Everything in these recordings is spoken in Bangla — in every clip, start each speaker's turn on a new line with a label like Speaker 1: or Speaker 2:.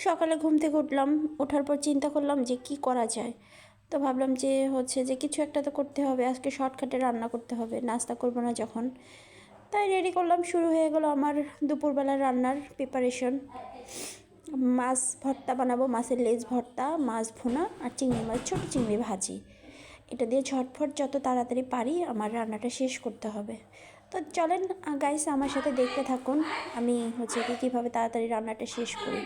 Speaker 1: সকালে ঘুম থেকে উঠলাম, ওঠার পর চিন্তা করলাম যে কি করা যায়। তো ভাবলাম যে কিছু একটা তো করতে হবে, আজকে শর্টকাটে রান্না করতে হবে, নাস্তা করবো না যখন। তাই রেডি করলাম, শুরু হয়ে গেল আমার দুপুরবেলার রান্নার প্রিপারেশন। মাছ ভর্তা বানাবো, মাছের লেজ ভর্তা, মাছ ভুনা আর চিংড়ি মাছ, ছোটো চিংড়ি ভাজি। এটা দিয়ে ঝটফট যত তাড়াতাড়ি পারি আমার রান্নাটা শেষ করতে হবে। তো চলেন গাইস, আমার সাথে দেখতে থাকুন আমি কীভাবে তাড়াতাড়ি রান্নাটা শেষ করি।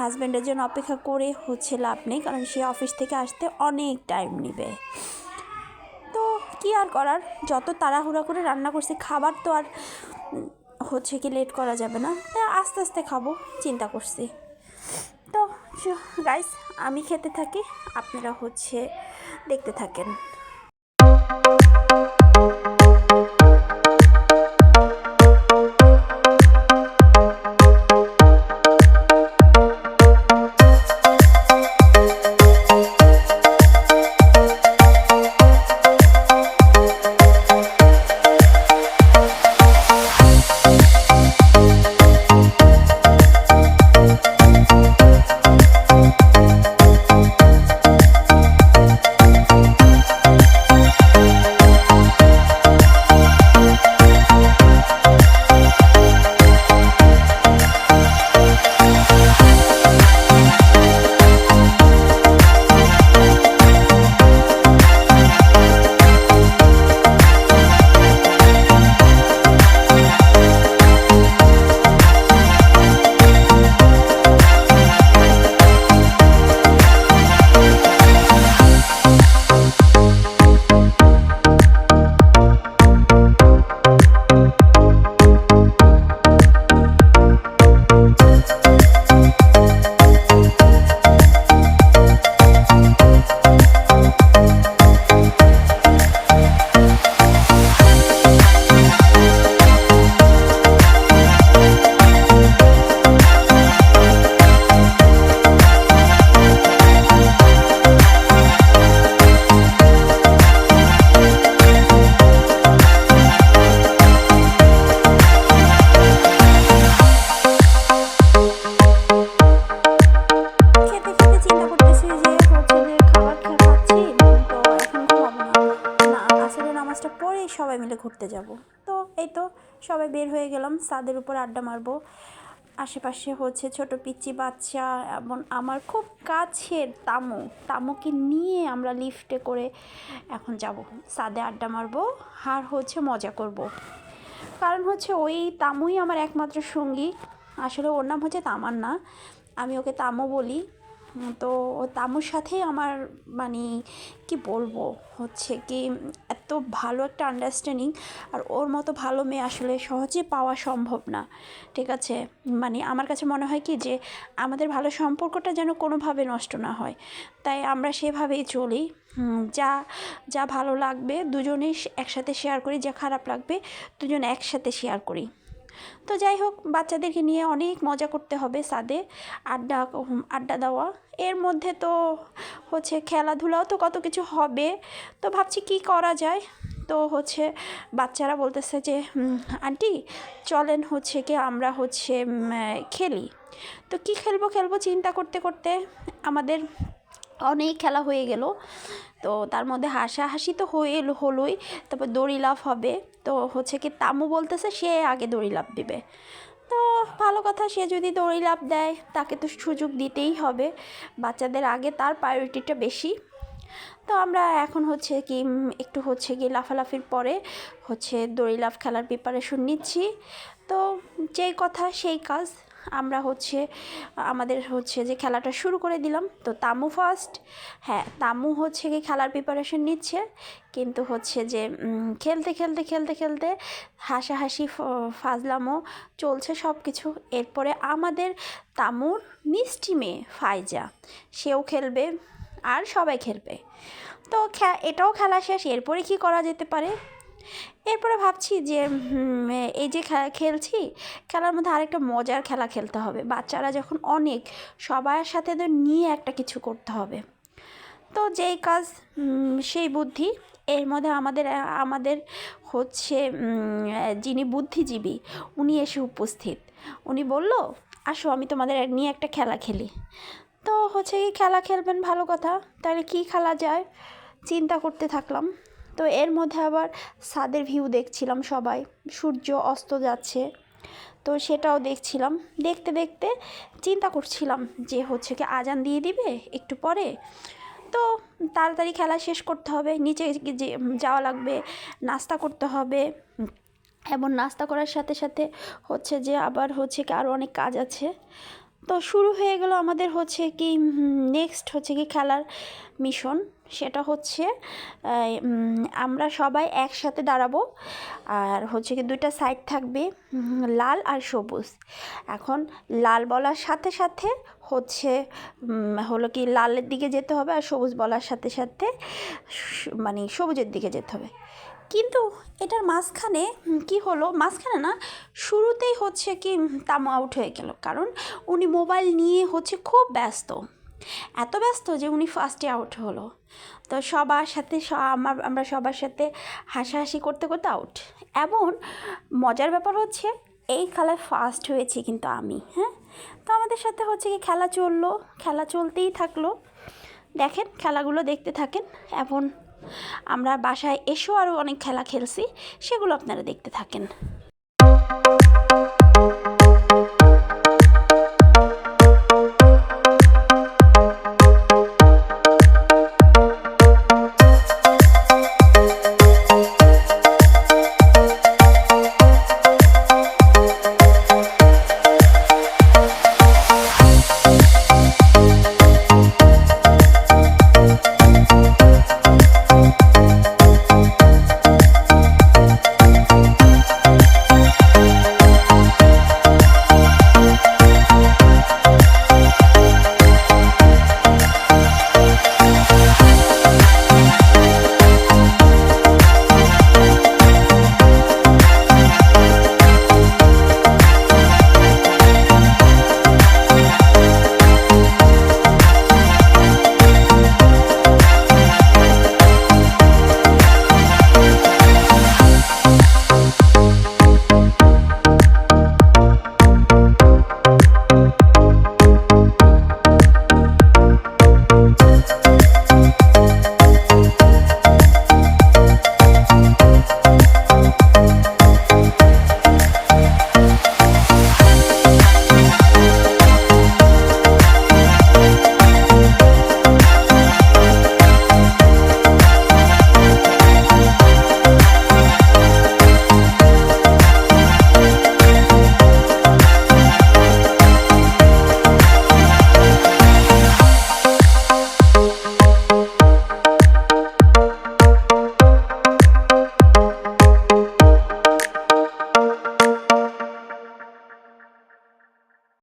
Speaker 1: হাজব্যান্ডের জন্য অপেক্ষা করে লাভ নেই, কারণ সে অফিস থেকে আসতে অনেক টাইম নেবে। তো কি আর করার, যত তাড়াহুড়া করে রান্না করছি, খাবার তো আর লেট করা যাবে না, তাই আস্তে আস্তে খাবো চিন্তা করছি। তো গাইস, আমি খেতে থাকি, আপনারা দেখতে থাকেন। পরেই সবাই মিলে ঘুরতে যাব। তো এই তো সবাই বের হয়ে গেলাম, ছাদের উপর আড্ডা মারবো। আশেপাশে হচ্ছে ছোট পিচ্চি বাচ্চা এবং আমার খুব কাছের তামুকে নিয়ে আমরা লিফটে করে এখন যাব ছাদে আড্ডা মারবো আর হচ্ছে মজা করব। কারণ হচ্ছে ওই তামুই আমার একমাত্র সঙ্গী। আসলে ওর নাম হচ্ছে তামান্না, আমি ওকে তামু বলি। তো ও তামুর সাথেই আমার মানে কি বলবো হচ্ছে কি এত ভালো একটা আন্ডারস্ট্যান্ডিং, আর ওর মতো ভালো মেয়ে আসলে সহজে পাওয়া সম্ভব না। ঠিক আছে, মানে আমার কাছে মনে হয় কি যে আমাদের ভালো সম্পর্কটা যেন কোনোভাবে নষ্ট না হয়, তাই আমরা সেভাবেই চলি। যা যা ভালো লাগবে দুজনেই একসাথে শেয়ার করি, যা খারাপ লাগবে দুজনে একসাথে শেয়ার করি। তো যাই হোক, বাচ্চাদেরকে নিয়ে অনেক মজা করতে হবে ছাদে আড্ডা দেওয়া। এর মধ্যে তো হচ্ছে খেলাধুলাও তো কত কিছু হবে। তো ভাবছি কি করা যায়। তো হচ্ছে বাচ্চারা বলতেছে যে আন্টি চলেন হচ্ছে কি আমরা হচ্ছে খেলি। তো কি খেলবো চিন্তা করতে করতে আমাদের অনেক খেলা হয়ে গেল। তো তার মধ্যে হাসাহাসি তো হলোই, তারপর দড়ি লাফ হবে। তো হচ্ছে কি তামু বলতেছে সে আগে দড়ি লাফ দিবে। তো ভালো কথা, সে যদি দড়ি লাফ দেয় তাকে তো সুযোগ দিতেই হবে, বাচ্চাদের আগে তার প্রায়োরিটিটা বেশি। তো আমরা এখন হচ্ছে কি একটু হচ্ছে কি লাফালাফির পরে হচ্ছে দড়ি লাফ খেলার প্রিপারেশন নিচ্ছি। তো যেই কথা সেই কাজ, আমরা হচ্ছে আমাদের হচ্ছে যে খেলাটা শুরু করে দিলাম। তো তামু ফার্স্ট, হ্যাঁ তামু হচ্ছে কি খেলার প্রিপারেশন নিচ্ছে, কিন্তু হচ্ছে যে খেলতে খেলতে খেলতে খেলতে হাসাহাসি ফাজলামো চলছে সব কিছু। এরপরে আমাদের তামুর মিষ্টি মেয়ে ফাইজা, সেও খেলবে আর সবাই খেলবে। তো এটাও খেলা শেষ। এরপরে কি করা যেতে পারে, এরপরে ভাবছি যে এই যে খেলছি, খেলার মধ্যে আরেকটা মজার খেলা খেলতে হবে। বাচ্চারা যখন অনেক, সবার সাথে তো নিয়ে একটা কিছু করতে হবে। তো যেই কাজ সেই বুদ্ধি। এর মধ্যে আমাদের হচ্ছে যিনি বুদ্ধিজীবী উনি এসে উপস্থিত। উনি বলল আসো আমি তোমাদের নিয়ে একটা খেলা খেলি। তো হচ্ছে কি খেলা খেলবেন, ভালো কথা, তাহলে কি খেলা যায় চিন্তা করতে থাকলাম। তো এর মধ্যে আবার ছাদের ভিউ দেখছিলাম, সবাই সূর্য অস্ত যাচ্ছে, তো সেটাও দেখছিলাম। দেখতে দেখতে চিন্তা করছিলাম যে হচ্ছে কি আজান দিয়ে দিবে একটু পরে, তো তাড়াতাড়ি খেলা শেষ করতে হবে, নিচে যাওয়া লাগবে, নাস্তা করতে হবে। এবং নাস্তা করার সাথে সাথে হচ্ছে যে আবার হচ্ছে কি আরও অনেক কাজ আছে। তো শুরু হয়ে গেল আমাদের হচ্ছে কি নেক্সট হচ্ছে কি খেলার মিশন। সেটা হচ্ছে আমরা সবাই একসাথে দাঁড়াবো, আর হচ্ছে কি দুইটা সাইড থাকবে লাল আর সবুজ। এখন লাল বলার সাথে সাথে হচ্ছে হলো কি লালের দিকে যেতে হবে, আর সবুজ বলার সাথে সাথে মানে সবুজের দিকে যেতে হবে। কিন্তু এটার মাঝখানে কি হলো, মাঝখানে না, শুরুতেই হচ্ছে কি তামু আউট হয়ে গেল, কারণ উনি মোবাইল নিয়ে হচ্ছে খুব ব্যস্ত, এত ব্যস্ত যে উনি ফার্স্টে আউট হলো। তো সবার সাথে আমরা সবার সাথে হাসাহাসি করতে করতে আউট। এবং মজার ব্যাপার হচ্ছে এই খেলায় ফার্স্ট হয়েছি কিন্তু আমি, হ্যাঁ। তো আমাদের সাথে হচ্ছে কি খেলা চলতেই থাকলো। দেখেন খেলাগুলো দেখতে থাকেন। এখন আমরা বাসায় এসেও আরও অনেক খেলা খেলছি, সেগুলো আপনারা দেখতে থাকেন।